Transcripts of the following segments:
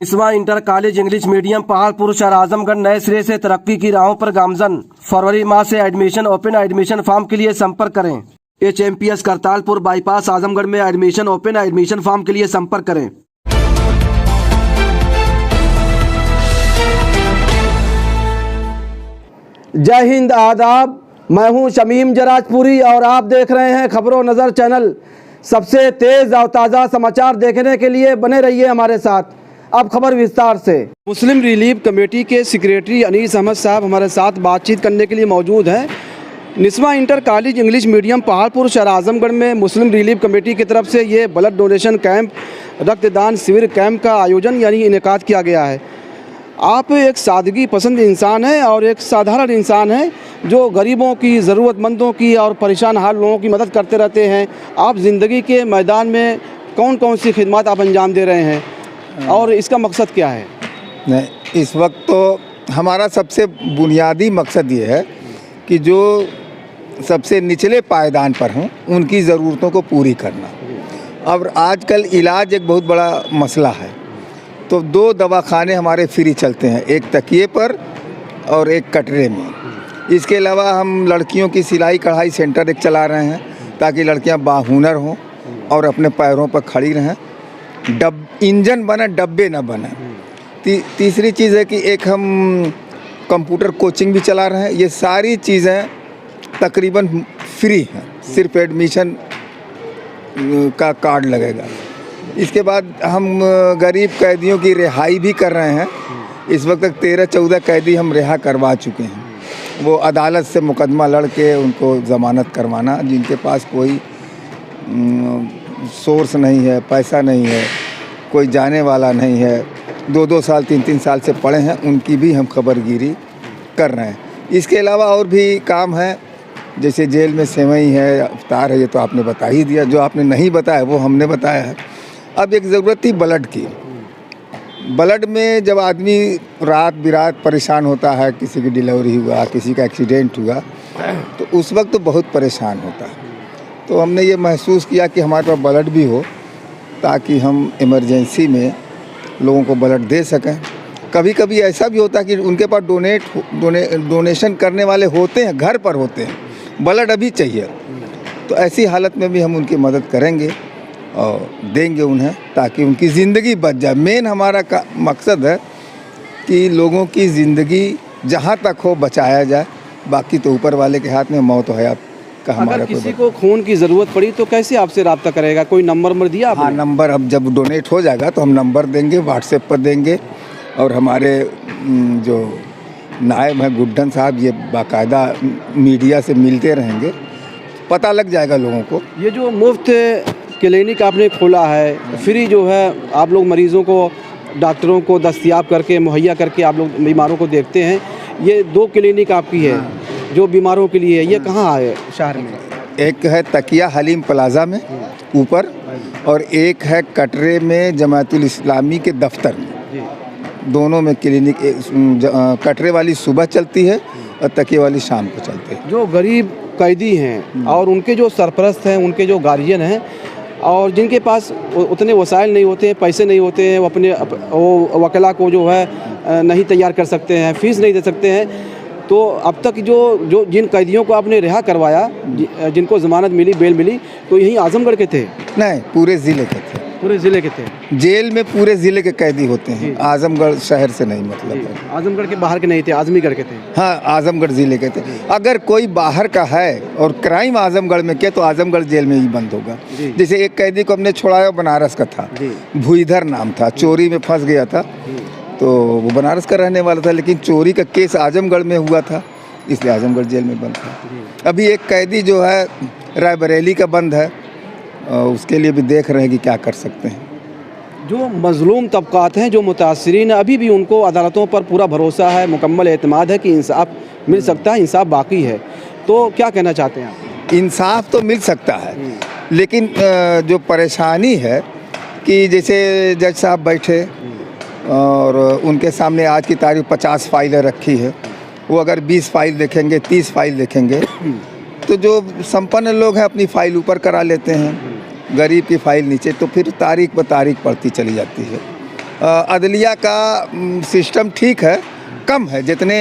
Niswa inter college English medium Paharpur शहर आजमगढ़ नए सिरे से तरक्की की राहों पर गामजन। फरवरी माह से एडमिशन ओपन। एडमिशन फॉर्म के लिए संपर्क करें। HMPS करतालपुर बाईपास आजमगढ़ में एडमिशन ओपन। एडमिशन फॉर्म के लिए संपर्क करें। जय हिंद, आदाब। मैं हूं शमीम जराजपुरी और आप देख रहे हैं खबरों नज़र चैनल। सबसे तेज़ और ताज़ा समाचार देखने के लिए बने रहिए हमारे साथ। अब खबर विस्तार से। मुस्लिम रिलीफ कमेटी के सेक्रेटरी अनीस अहमद साहब हमारे साथ बातचीत करने के लिए मौजूद हैं। Niswa inter college English medium Paharpur शहर आजमगढ़ में मुस्लिम रिलीफ कमेटी की तरफ से ये ब्लड डोनेशन कैंप, रक्तदान शिविर कैंप का आयोजन यानी इनेकाद किया गया है। आप एक सादगी पसंद इंसान हैं और एक साधारण इंसान हैं जो गरीबों की, ज़रूरतमंदों की और परेशान हाल लोगों की मदद करते रहते हैं। आप ज़िंदगी के मैदान में कौन कौन सी खिदमत आप अंजाम दे रहे हैं और इसका मकसद क्या है? नहीं, इस वक्त तो हमारा सबसे बुनियादी मकसद ये है कि जो सबसे निचले पायदान पर हों उनकी ज़रूरतों को पूरी करना। अब आजकल इलाज एक बहुत बड़ा मसला है, तो 2 दवाखाने हमारे फ्री चलते हैं, एक तकिए पर और एक कटरे में। इसके अलावा हम लड़कियों की सिलाई कढ़ाई सेंटर एक चला रहे हैं ताकि लड़कियां बाहुनर हों और अपने पैरों पर खड़ी रहें। इंजन बने, डब्बे ना बने। तीसरी चीज़ है कि एक हम कंप्यूटर कोचिंग भी चला रहे हैं। ये सारी चीज़ें तकरीबन फ्री हैं, सिर्फ एडमिशन का कार्ड लगेगा। इसके बाद हम गरीब कैदियों की रिहाई भी कर रहे हैं। इस वक्त तक 13-14 कैदी हम रिहा करवा चुके हैं। वो अदालत से मुकदमा लड़ के उनको ज़मानत करवाना, जिनके पास कोई सोर्स नहीं है, पैसा नहीं है, कोई जाने वाला नहीं है, 2-2 साल 3-3 साल से पड़े हैं, उनकी भी हम खबरगिरी कर रहे हैं। इसके अलावा और भी काम है, जैसे जेल में सेवई है, अफ्तार है, ये तो आपने बता ही दिया। जो आपने नहीं बताया वो हमने बताया है। अब एक ज़रूरत थी ब्लड की। ब्लड में जब आदमी रात बिरात परेशान होता है, किसी की डिलीवरी हुआ, किसी का एक्सीडेंट हुआ, तो उस वक्त तो बहुत परेशान होता है। तो हमने ये महसूस किया कि हमारे पास ब्लड भी हो ताकि हम इमरजेंसी में लोगों को ब्लड दे सकें। कभी कभी ऐसा भी होता है कि उनके पास डोनेशन करने वाले होते हैं, घर पर होते हैं, ब्लड अभी चाहिए, तो ऐसी हालत में भी हम उनकी मदद करेंगे और देंगे उन्हें ताकि उनकी ज़िंदगी बच जाए। मेन हमारा मकसद है कि लोगों की ज़िंदगी जहाँ तक हो बचाया जाए, बाकी तो ऊपर वाले के हाथ में मौत हो हयात का हमारा। अगर किसी को खून की ज़रूरत पड़ी तो कैसे आपसे रब्ता करेगा? कोई नंबर दिया आपने? हाँ, नंबर अब जब डोनेट हो जाएगा तो हम नंबर देंगे, व्हाट्सएप पर देंगे। और हमारे जो नायब हैं गुड्डन साहब, ये बाकायदा मीडिया से मिलते रहेंगे, पता लग जाएगा लोगों को। ये जो मुफ्त क्लिनिक आपने खोला है, फ्री जो है आप लोग मरीज़ों को, डॉक्टरों को दस्तयाब करके मुहैया करके आप लोग बीमारों को देखते हैं। ये 2 क्लिनिक आपकी है जो बीमारों के लिए है। ये कहाँ है शहर में? एक है तकिया हलीम प्लाजा में ऊपर, और एक है कटरे में जमातुल इस्लामी के दफ्तर में। दोनों में क्लिनिक, कटरे वाली सुबह चलती है और तकिया वाली शाम को चलती है। जो गरीब कैदी हैं और उनके जो सरपरस्त हैं, उनके जो गार्जियन हैं और जिनके पास उतने वसाइल नहीं होते हैं, पैसे नहीं होते हैं, वो वकीला को जो है नहीं तैयार कर सकते हैं, फीस नहीं दे सकते हैं, तो अब तक जो जिन कैदियों को आपने रिहा करवाया, जिनको ज़मानत मिली, बेल मिली, तो यहीं आजमगढ़ के थे? नहीं, पूरे ज़िले के थे। पूरे ज़िले के थे? जेल में पूरे ज़िले के कैदी होते हैं, आजमगढ़ शहर से नहीं मतलब है। आजमगढ़ के बाहर के नहीं थे, आजमीगढ़ के थे? हाँ, आजमगढ़ ज़िले के थे। अगर कोई बाहर का है और क्राइम आजमगढ़ में किया तो आजमगढ़ जेल में ही बंद होगा। जैसे एक कैदी को हमने छुड़ाया, बनारस का था, भूईधर नाम था, चोरी में फंस गया था, तो वो बनारस का रहने वाला था, लेकिन चोरी का केस आजमगढ़ में हुआ था, इसलिए आजमगढ़ जेल में बंद था। अभी एक कैदी जो है रायबरेली का बंद है, उसके लिए भी देख रहे हैं कि क्या कर सकते हैं। जो मज़लूम तबकात हैं, जो मुतासरीन हैं, अभी भी उनको अदालतों पर पूरा भरोसा है, मुकम्मल एतमाद है कि इंसाफ मिल सकता है, इंसाफ बाकी है, तो क्या कहना चाहते हैं आप? इंसाफ तो मिल सकता है, लेकिन जो परेशानी है कि जैसे जज साहब बैठे और उनके सामने आज की तारीख 50 फाइलें रखी है, वो अगर 20 फाइल देखेंगे, 30 फाइल देखेंगे, तो जो संपन्न लोग हैं अपनी फाइल ऊपर करा लेते हैं, गरीब की फाइल नीचे, तो फिर तारीख ब तारीख पड़ती चली जाती है। अदलिया का सिस्टम ठीक है, कम है, जितने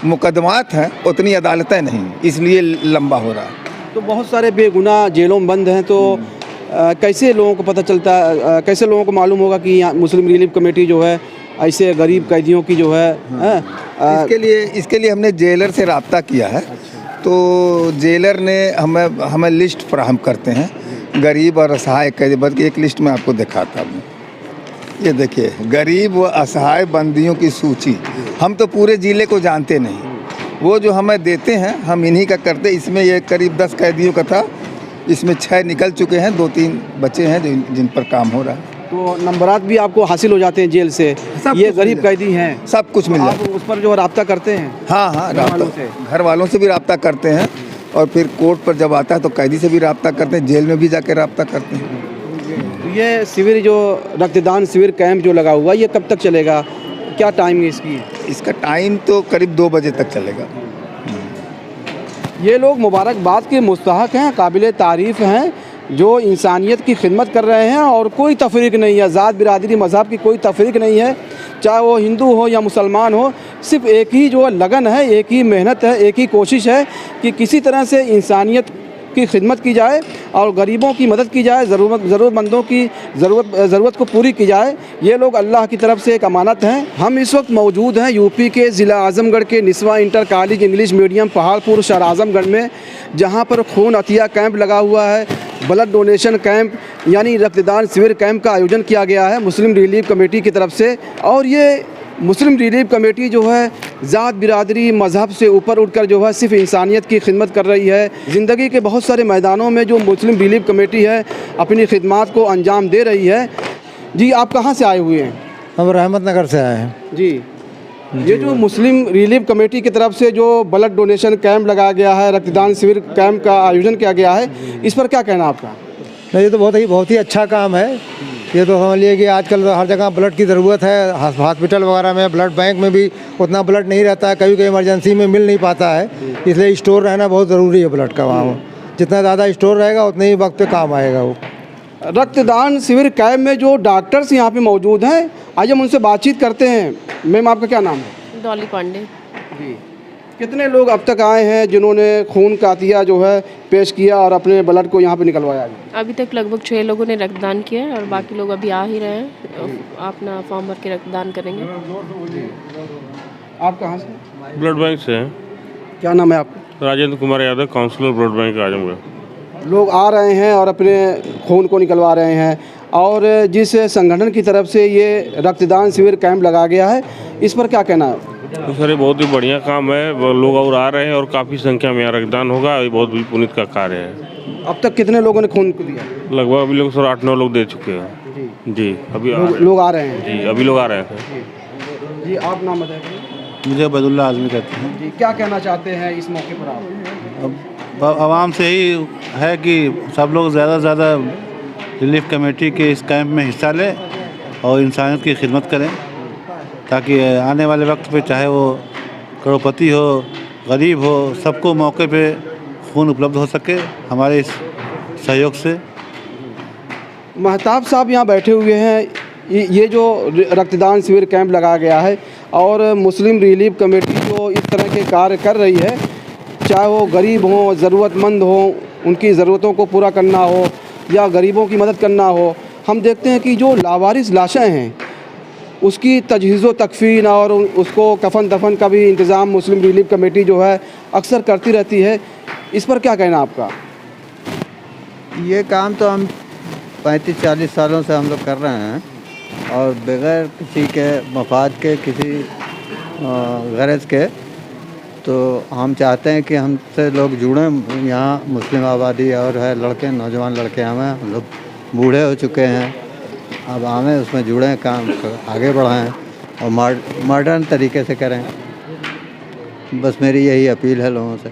मुकदमात हैं उतनी अदालतें नहीं, इसलिए लंबा हो रहा है। तो बहुत सारे बेगुनाह जेलों में बंद हैं, तो कैसे लोगों को पता चलता है, कैसे लोगों को मालूम होगा कि यहाँ मुस्लिम रिलीफ कमेटी जो है ऐसे गरीब कैदियों की जो है इसके लिए हमने जेलर से रब्ता किया है। तो जेलर ने हमें लिस्ट फराहम करते हैं गरीब और असहाय कैदी, बल्कि एक लिस्ट में आपको दिखाता हूँ। ये देखिए, गरीब व असहाय बंदियों की सूची। हम तो पूरे ज़िले को जानते नहीं, वो जो हमें देते हैं हम इन्हीं का करते। इसमें ये करीब 10 कैदियों का था, इसमें 6 निकल चुके हैं, 2-3 बचे हैं जिन पर काम हो रहा है। तो नंबरात भी आपको हासिल हो जाते हैं जेल से, ये गरीब कैदी हैं, सब कुछ मिल जाता आप उस पर जो रब्ता करते हैं? हाँ, घर वालों से भी रब्ता करते हैं, और फिर कोर्ट पर जब आता है तो कैदी से भी रब्ता करते हैं, जेल में भी जाके रब्ता करते हैं। ये शिविर जो रक्तदान शिविर कैंप जो लगा हुआ, ये कब तक चलेगा, क्या टाइम है इसकी? इसका टाइम तो करीब 2 बजे तक चलेगा। ये लोग मुबारकबाद के मुस्तहक हैं, काबिल तारीफ़ हैं, जो इंसानियत की खिदमत कर रहे हैं, और कोई तफरीक नहीं है, ज़ात बिरादरी मज़हब की कोई तफरीक नहीं है, चाहे वो हिंदू हो या मुसलमान हो। सिर्फ एक ही जो लगन है, एक ही मेहनत है, एक ही कोशिश है कि किसी तरह से इंसानियत की खिदमत की जाए और गरीबों की मदद की जाए, ज़रूरतमंदों की ज़रूरत को पूरी की जाए। ये लोग अल्लाह की तरफ से एक अमानत हैं। हम इस वक्त मौजूद हैं यूपी के ज़िला आज़मगढ़ के Niswa inter college English medium Paharpur शहर आज़मगढ़ में, जहाँ पर खून अतिया कैंप लगा हुआ है, ब्लड डोनेशन कैंप यानी रक्तदान शिविर कैंप का आयोजन किया गया है मुस्लिम रिलीफ कमेटी की तरफ से। और ये मुस्लिम रिलीफ कमेटी जो है ज़ात बिरादरी मज़हब से ऊपर उठकर जो है सिर्फ इंसानियत की खिदमत कर रही है। ज़िंदगी के बहुत सारे मैदानों में जो मुस्लिम रिलीफ कमेटी है अपनी खिदमात को अंजाम दे रही है। जी, आप कहाँ से आए हुए हैं? हम रहमत नगर से आए हैं जी, ये जो मुस्लिम रिलीफ कमेटी की तरफ से जो ब्लड डोनेशन कैंप लगाया गया है, रक्तदान शिविर कैंप का आयोजन किया गया है, इस पर क्या कहना आपका? नहीं, ये तो बहुत ही अच्छा काम है। ये तो समझ लिए कि आजकल हर जगह ब्लड की ज़रूरत है, हॉस्पिटल वगैरह में, ब्लड बैंक में भी उतना ब्लड नहीं रहता है, कभी कभी इमरजेंसी में मिल नहीं पाता है, इसलिए स्टोर रहना बहुत ज़रूरी है ब्लड का। वहाँ जितना ज़्यादा स्टोर रहेगा उतने ही वक्त पे काम आएगा वो। रक्तदान शिविर कैंप में जो डॉक्टर्स यहाँ पे मौजूद हैं, आज हम उनसे बातचीत करते हैं। मैम, आपका क्या नाम है? डॉली पांडे। जी, कितने लोग अब तक आए हैं जिन्होंने खून का अतिया जो है पेश किया और अपने ब्लड को यहाँ पे निकलवाया? अभी तक लगभग 6 लोगों ने रक्तदान किया है और बाकी लोग अभी आ ही रहे हैं, अपना फॉर्म भर के रक्तदान करेंगे। आप कहाँ से? ब्लड बैंक से हैं। क्या नाम है आपका? Rajendra Kumar Yadav, counsellor blood bank Azamgarh. लोग आ रहे हैं और अपने खून को निकलवा रहे हैं, और जिस संगठन की तरफ से ये रक्तदान शिविर कैंप लगाया गया है, इस पर क्या कहना है? तो सर, ये बहुत ही बढ़िया काम है, वो लोग और आ रहे हैं और काफ़ी संख्या में यहाँ रक्तदान होगा, ये बहुत ही पुनीत का कार्य है। अब तक कितने लोगों ने खून को दिया? लगभग अभी लोग सर 8-9 लोग दे चुके हैं। जी, अभी लोग आ रहे हैं। जी, अभी लोग आ रहे हैं। जी, आप नाम बताइए। मुझे बदुल्ला आज़मी कहते हैं। जी, क्या कहना चाहते हैं इस मौके पर आप? अब आवाम से ही है कि सब लोग ज़्यादा से ज़्यादा रिलीफ कमेटी के इस कैंप में हिस्सा लें और इंसानियत की खिदमत करें, ताकि आने वाले वक्त पे चाहे वो करोड़पति हो, गरीब हो, सबको मौके पे खून उपलब्ध हो सके हमारे इस सहयोग से। महताब साहब यहाँ बैठे हुए हैं। ये जो रक्तदान शिविर कैंप लगाया गया है और मुस्लिम रिलीफ कमेटी जो इस तरह के कार्य कर रही है, चाहे वो गरीब हो, ज़रूरतमंद हो, उनकी ज़रूरतों को पूरा करना हो या गरीबों की मदद करना हो, हम देखते हैं कि जो लावारिस लाशें हैं उसकी तजहीज़ तकफ़ीन और उसको कफन दफन का भी इंतज़ाम मुस्लिम रिलीफ कमेटी जो है अक्सर करती रहती है। इस पर क्या कहना आपका? ये काम तो हम 35-40 सालों से हम लोग कर रहे हैं, और बगैर किसी के मफाद के, किसी गरज के, तो हम चाहते हैं कि हमसे लोग जुड़ें। यहाँ मुस्लिम आबादी और है, लड़के, नौजवान लड़के हमें, हम लोग बूढ़े हो चुके हैं, अब हमें उसमें जुड़ें, काम आगे बढ़ाएं और मॉडर्न तरीके से करें। बस मेरी यही अपील है लोगों से।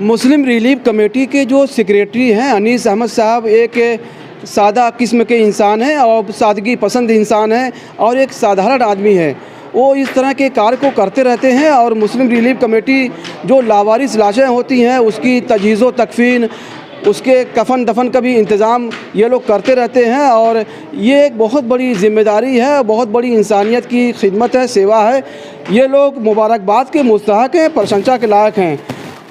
मुस्लिम रिलीफ कमेटी के जो सेक्रेटरी हैं अनीस अहमद साहब, एक सादा किस्म के इंसान हैं और सादगी पसंद इंसान हैं और एक साधारण आदमी है। वो इस तरह के कार्य को करते रहते हैं। और मुस्लिम रिलीफ कमेटी जो लावारिस लाशें होती हैं उसकी तजहीज़ व तकफ़ीन, उसके कफन दफन का भी इंतज़ाम ये लोग करते रहते हैं। और ये एक बहुत बड़ी ज़िम्मेदारी है, बहुत बड़ी इंसानियत की खिदमत है, सेवा है। ये लोग मुबारकबाद के मुस्तहक़ हैं, प्रशंसा के लायक हैं।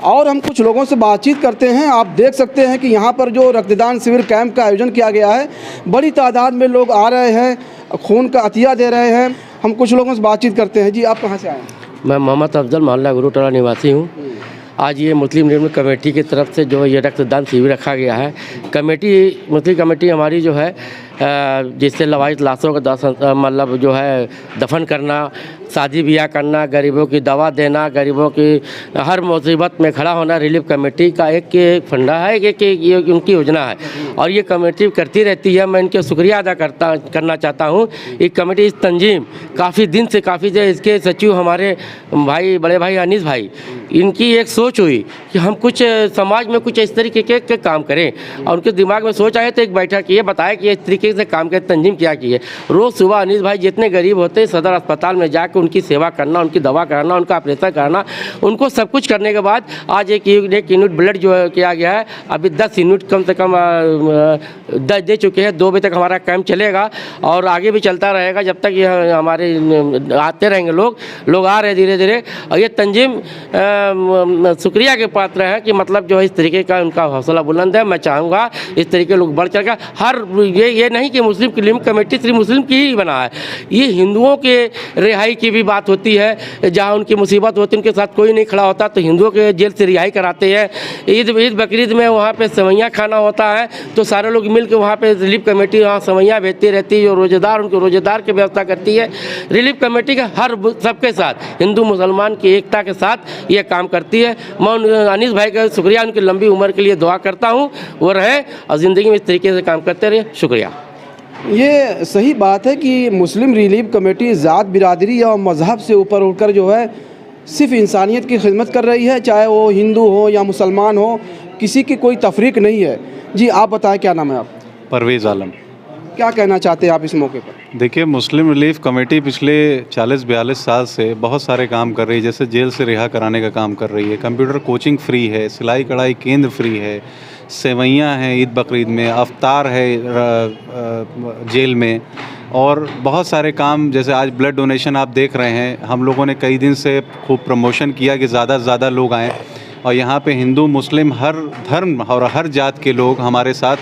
और हम कुछ लोगों से बातचीत करते हैं। आप देख सकते हैं कि यहाँ पर जो रक्तदान शिविर कैंप का आयोजन किया गया है, बड़ी तादाद में लोग आ रहे हैं, खून का अतिया दे रहे हैं। हम कुछ लोगों से बातचीत करते हैं। जी, आप कहाँ से आए हैं? मैं मोहम्मद अफजल, मोहल्ला गुरुटोला निवासी हूँ। आज ये मुस्लिम रिलीफ कमेटी की तरफ से जो ये रक्तदान शिविर रखा गया है, मुस्लिम कमेटी हमारी जो है जिससे लवारिस लाशों का मतलब जो है दफन करना, शादी ब्याह करना, गरीबों की दवा देना, गरीबों की हर मुसीबत में खड़ा होना, रिलीफ कमेटी का एक फंडा है, एक ये उनकी योजना है और ये कमेटी करती रहती है। मैं इनका शुक्रिया अदा करना चाहता हूँ। ये कमेटी, इस तंजीम काफ़ी दिन से इसके सचिव हमारे भाई, बड़े भाई अनीस भाई, इनकी एक सोच हुई कि हम कुछ समाज में कुछ इस तरीके के काम करें और उनके दिमाग में सोच आए तो एक बैठक किए, बताया कि इस तरीके से काम के तंजीम क्या की है। रोज़ सुबह अनीस भाई जितने गरीब होते हैं सदर अस्पताल में जाकर उनकी सेवा करना, उनकी दवा कराना, उनका ऑपरेशन कराना, उनको सब कुछ करने के बाद आज एक यूनिट ब्लड जो किया गया है। अभी 10 यूनिट कम से कम 10 दे चुके हैं। 2 बजे तक हमारा कैंप चलेगा और आगे भी चलता रहेगा जब तक ये हमारे आते रहेंगे लोग आ रहे हैं धीरे धीरे। और ये तंजीम शुक्रिया के पात्र है कि मतलब जो है इस तरीके का उनका हौसला बुलंद है। मैं चाहूँगा इस तरीके लोग बढ़ चढ़ कर हर ये नहीं कि मुस्लिम रिलीफ कमेटी सिर्फ मुस्लिम की ही बना है, ये हिंदुओं के रिहाई की भी बात होती है। जहाँ उनकी मुसीबत होती है उनके साथ कोई नहीं खड़ा होता तो हिंदुओं के जेल से रिहाई कराते हैं। ईद बकरीद में वहाँ पे सेवैयाँ खाना होता है तो सारे लोग मिल के वहाँ पे रिलीफ कमेटी वहाँ सेवैयाँ भेजती रहती है। रोज़ेदार उनके रोज़ेदार की व्यवस्था करती है। रिलीफ कमेटी के हर सबके साथ, हिंदू मुसलमान की एकता के साथ ये काम करती है। मैं अनीस भाई का शुक्रिया, उनकी लंबी उम्र के लिए दुआ करता हूँ, वो रहे और ज़िंदगी में इस तरीके से काम करते रहे। शुक्रिया। ये सही बात है कि मुस्लिम रिलीफ कमेटी ज़ात, बिरादरी और मज़हब से ऊपर उठकर जो है सिर्फ इंसानियत की खिदमत कर रही है, चाहे वो हिंदू हो या मुसलमान हो, किसी की कोई तफरीक नहीं है। जी, आप बताएं, क्या नाम है आप? परवेज़ आलम। क्या कहना चाहते हैं आप इस मौके पर? देखिए, मुस्लिम रिलीफ कमेटी पिछले 40-42 साल से बहुत सारे काम कर रही है। जैसे जेल से रिहा कराने का काम कर रही है, कंप्यूटर कोचिंग फ्री है, सिलाई कढ़ाई केंद्र फ्री है, सेवैयाँ हैं ईद बकरीद में, अफ्तार है जेल में, और बहुत सारे काम। जैसे आज ब्लड डोनेशन आप देख रहे हैं, हम लोगों ने कई दिन से खूब प्रमोशन किया कि ज़्यादा से ज़्यादा लोग आएँ और यहाँ पे हिंदू मुस्लिम हर धर्म और हर जात के लोग हमारे साथ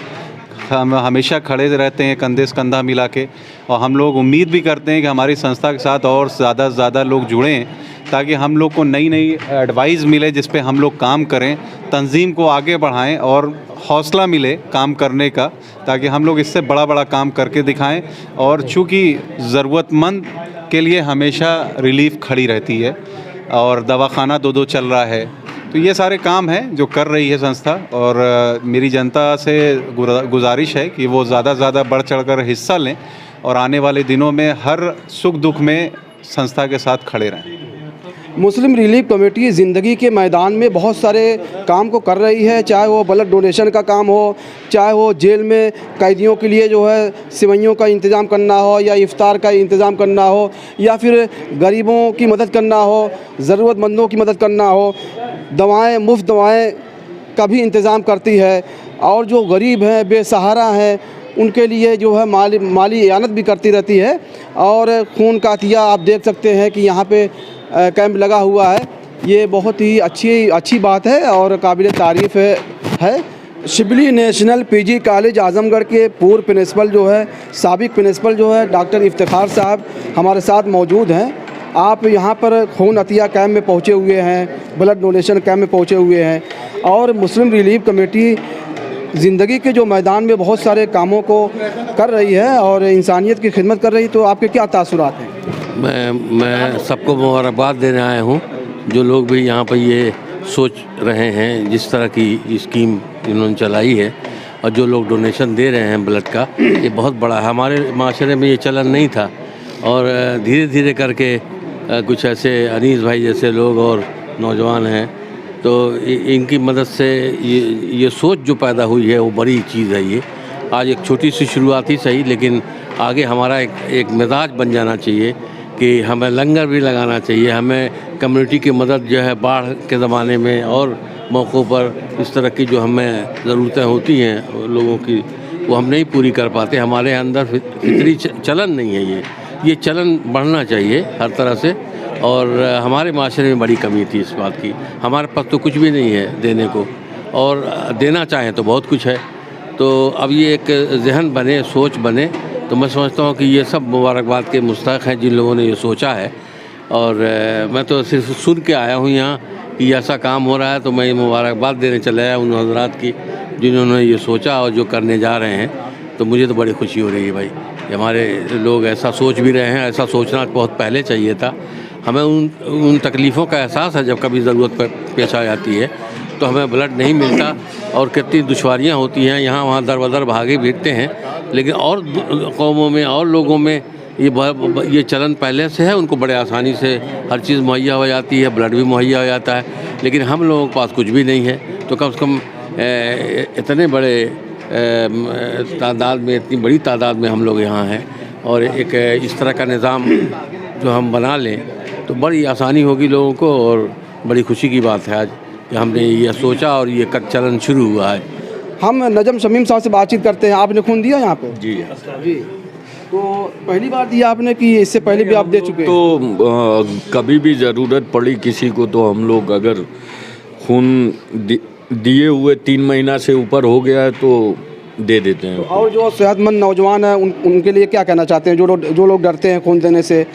हम हमेशा खड़े रहते हैं कंधे से कंधा मिला के। और हम लोग उम्मीद भी करते हैं कि हमारी संस्था के साथ और ज़्यादा से ज़्यादा लोग जुड़ें ताकि हम लोग को नई नई एडवाइस मिले जिस पे हम लोग काम करें, तंजीम को आगे बढ़ाएं और हौसला मिले काम करने का, ताकि हम लोग इससे बड़ा बड़ा काम करके दिखाएं। और चूँकि ज़रूरतमंद के लिए हमेशा रिलीफ खड़ी रहती है और दवाखाना 2-2 चल रहा है, तो ये सारे काम हैं जो कर रही है संस्था। और मेरी जनता से गुजारिश है कि वो ज़्यादा से ज़्यादा बढ़ चढ़कर हिस्सा लें और आने वाले दिनों में हर सुख दुख में संस्था के साथ खड़े रहें। मुस्लिम रिलीफ कमेटी ज़िंदगी के मैदान में बहुत सारे काम को कर रही है, चाहे वो ब्लड डोनेशन का काम हो, चाहे वो जेल में कैदियों के लिए जो है सेवैयों का इंतज़ाम करना हो या इफ्तार का इंतज़ाम करना हो, या फिर गरीबों की मदद करना हो, ज़रूरतमंदों की मदद करना हो, दवाएं, मुफ्त दवाएं का भी इंतज़ाम करती है। और जो गरीब हैं, बेसहारा हैं, उनके लिए जो है माली इयानत भी करती रहती है। और खून का अतिया आप देख सकते हैं कि यहाँ पे कैंप लगा हुआ है। ये बहुत ही अच्छी बात है और काबिल तारीफ़ है। Shibli national PG college Azamgarh के पूर्व प्रिंसिपल जो है, साबिक प्रिंसिपल जो है डॉक्टर इफ्तिखार साहब हमारे साथ मौजूद हैं। आप यहाँ पर खून अतिया कैंप में पहुँचे हुए हैं, ब्लड डोनेशन कैंप में पहुँचे हुए हैं और मुस्लिम रिलीफ कमेटी ज़िंदगी के जो मैदान में बहुत सारे कामों को कर रही है और इंसानियत की खिदमत कर रही है। तो आपके क्या तासुरात हैं? मैं सबको मुबारकबाद देने आया हूँ, जो लोग भी यहाँ पर ये सोच रहे हैं, जिस तरह की स्कीम इन्होंने चलाई है और जो लोग डोनेशन दे रहे हैं ब्लड का, ये बहुत बड़ा है। हमारे माशरे में ये चलन नहीं था और धीरे धीरे करके कुछ ऐसे अनीस भाई जैसे लोग और नौजवान हैं, तो इनकी मदद से ये सोच जो पैदा हुई है वो बड़ी चीज़ है। ये आज एक छोटी सी शुरुआत ही सही, लेकिन आगे हमारा एक मिजाज बन जाना चाहिए कि हमें लंगर भी लगाना चाहिए। हमें कम्युनिटी की मदद जो है बाढ़ के ज़माने में और मौक़ों पर इस तरह की जो हमें ज़रूरतें होती हैं लोगों की, वो हम नहीं पूरी कर पाते। हमारे अंदर फितरी चलन नहीं है ये चलन बढ़ना चाहिए हर तरह से। और हमारे माशरे में बड़ी कमी थी इस बात की। हमारे पास तो कुछ भी नहीं है देने को, और देना चाहें तो बहुत कुछ है। तो अब ये एक जहन बने, सोच बने, तो मैं समझता हूँ कि ये सब मुबारकबाद के मुस्तहक़ हैं जिन लोगों ने ये सोचा है। और मैं तो सिर्फ सुन के आया हूँ यहाँ कि ऐसा काम हो रहा है, तो मैं मुबारकबाद देने चला आया उन हज़रात की जिन्होंने ये सोचा और जो करने जा रहे हैं। तो मुझे तो बड़ी खुशी हो रही है भाई, हमारे लोग ऐसा सोच भी रहे हैं। ऐसा सोचना बहुत पहले चाहिए था। हमें उन तकलीफ़ों का एहसास है जब कभी ज़रूरत पेश आ जाती है तो हमें ब्लड नहीं मिलता और कितनी दुश्वारियाँ होती हैं। यहाँ वहाँ दर बदर भागे फिरते हैं, लेकिन और कौमों में और लोगों में ये चलन पहले से है। उनको बड़े आसानी से हर चीज़ मुहैया हो जाती है, ब्लड भी मुहैया हो जाता है। लेकिन हम लोगों के पास कुछ भी नहीं है। तो कम से कम इतने बड़े तादाद में, इतनी बड़ी तादाद में हम लोग यहाँ हैं, और एक इस तरह का निज़ाम जो हम बना लें तो बड़ी आसानी होगी लोगों को। और बड़ी खुशी की बात है आज कि हमने ये सोचा और ये चलन शुरू हुआ है। हम नजम शमीम साहब से बातचीत करते हैं। आपने खून दिया यहाँ पे? जी जी। तो पहली बार दिया आपने कि इससे पहले भी आप दे चुके हैं? तो कभी भी ज़रूरत पड़ी किसी को तो हम लोग अगर खून दिए हुए 3 महीना से ऊपर हो गया है तो दे देते हैं। तो और जो सेहतमंद नौजवान हैं उनके लिए क्या कहना चाहते हैं जो लोग डरते हैं खून देने से?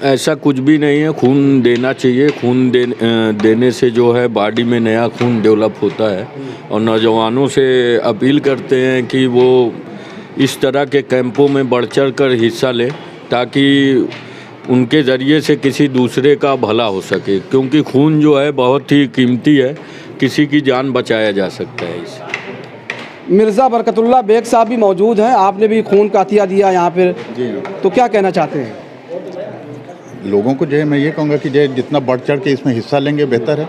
ऐसा कुछ भी नहीं है, खून देना चाहिए। खून देने से जो है बॉडी में नया खून डेवलप होता है। और नौजवानों से अपील करते हैं कि वो इस तरह के कैंपों में बढ़ चढ़ कर हिस्सा लें ताकि उनके ज़रिए से किसी दूसरे का भला हो सके, क्योंकि खून जो है बहुत ही कीमती है, किसी की जान बचाया जा सकता है इससे। मिर्ज़ा बरकतुल्लाह बेग साहब भी मौजूद हैं। आपने भी खून का अतिया दिया यहाँ पर, तो क्या कहना चाहते हैं? लोगों को जो है मैं ये कहूँगा कि जो है जितना बढ़ चढ़ के इसमें हिस्सा लेंगे बेहतर है,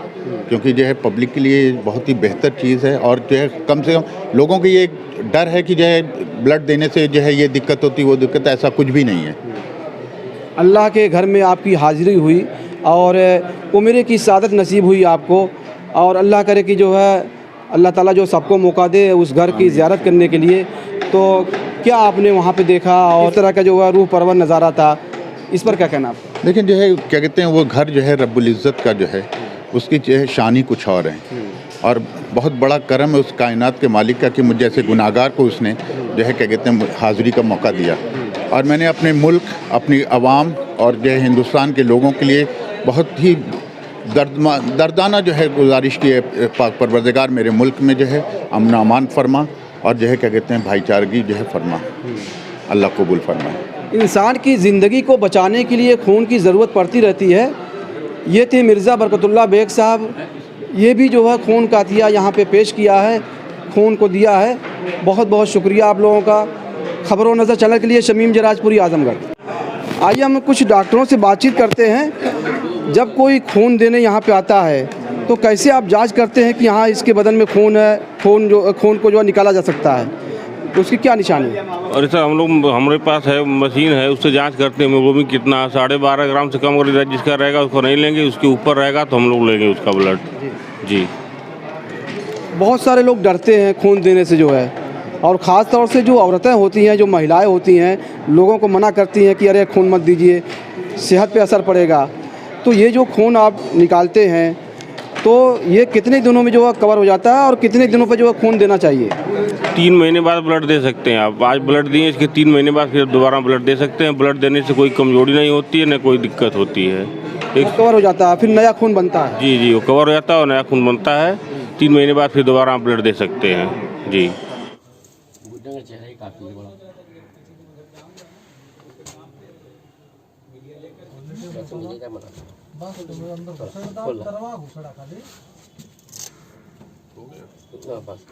क्योंकि जो है पब्लिक के लिए बहुत ही बेहतर चीज़ है। और जो है कम से कम लोगों को ये डर है कि जो है ब्लड देने से जो है ये दिक्कत होती वो दिक्कत, ऐसा कुछ भी नहीं है। अल्लाह के घर में आपकी हाज़िरी हुई और उम्र की सादत नसीब हुई आपको, और अल्लाह करे कि जो है अल्लाह ताला जो सबको मौका दे उस घर की ज़ियारत करने के लिए। तो क्या आपने वहाँ पे देखा और इस तरह का जो है रूह परवर नज़ारा था, इस पर क्या कहना आपका? लेकिन जो है क्या कहते हैं वो घर जो है रब्बुल इज़्ज़त का जो है उसकी जो है शान ही कुछ और है। और बहुत बड़ा करम है उस कायनात के मालिक का कि मुझे जैसे गुनाहगार को उसने जो है क्या कहते हैं हाज़िरी का मौका दिया। और मैंने अपने मुल्क, अपनी आवाम और जो है हिंदुस्तान के लोगों के लिए बहुत ही दर्दाना जो है गुजारिश की है, पाक परवरदिगार मेरे मुल्क में जो है अमन अमान फरमा और जो है क्या कहते हैं भाईचारगी जो है फरमा, अल्लाह कबूल फरमाए। इंसान की ज़िंदगी को बचाने के लिए खून की ज़रूरत पड़ती रहती है। ये थे मिर्ज़ा बरकतुल्लाह बेग साहब। ये भी जो है खून का अतिया यहाँ पे पेश किया है, खून को दिया है। बहुत बहुत शुक्रिया आप लोगों का। खबरों नज़र चैनल के लिए शमीम जराजपुरी, आज़मगढ़। आइए हम कुछ डॉक्टरों से बातचीत करते हैं। जब कोई खून देने यहाँ पे आता है तो कैसे आप जांच करते हैं कि हाँ इसके बदन में खून है, खून को जो निकाला जा सकता है, तो उसकी क्या निशानी है? और सर हमारे पास है मशीन है, उससे जांच करते हैं हीमोग्लोबिन कितना, 12.5 ग्राम से कम अगर जिसका रहेगा उसको नहीं लेंगे, उसके ऊपर रहेगा तो हम लोग लेंगे उसका ब्लड। जी। बहुत सारे लोग डरते हैं खून देने से जो है, और ख़ास तौर से जो औरतें होती हैं, जो महिलाएं होती हैं, लोगों को मना करती हैं कि अरे खून मत दीजिए, सेहत पे असर पड़ेगा। तो ये जो खून आप निकालते हैं तो ये कितने दिनों में जो है कवर हो जाता है और कितने दिनों पे जो है खून देना चाहिए? 3 महीने बाद ब्लड दे सकते हैं आप। आज ब्लड दिए, इसके 3 महीने बाद फिर दोबारा ब्लड दे सकते हैं। ब्लड देने से कोई कमजोरी नहीं होती है, न कोई दिक्कत होती है। एक कवर हो जाता है, फिर नया खून बनता है। जी जी, वो कवर हो जाता है और नया खून बनता है। 3 महीने बाद फिर दोबारा आप ब्लड दे सकते हैं। जी।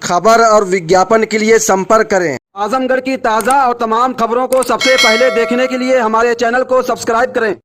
खबर और विज्ञापन के लिए संपर्क करें। आजमगढ़ की ताज़ा और तमाम खबरों को सबसे पहले देखने के लिए हमारे चैनल को सब्सक्राइब करें।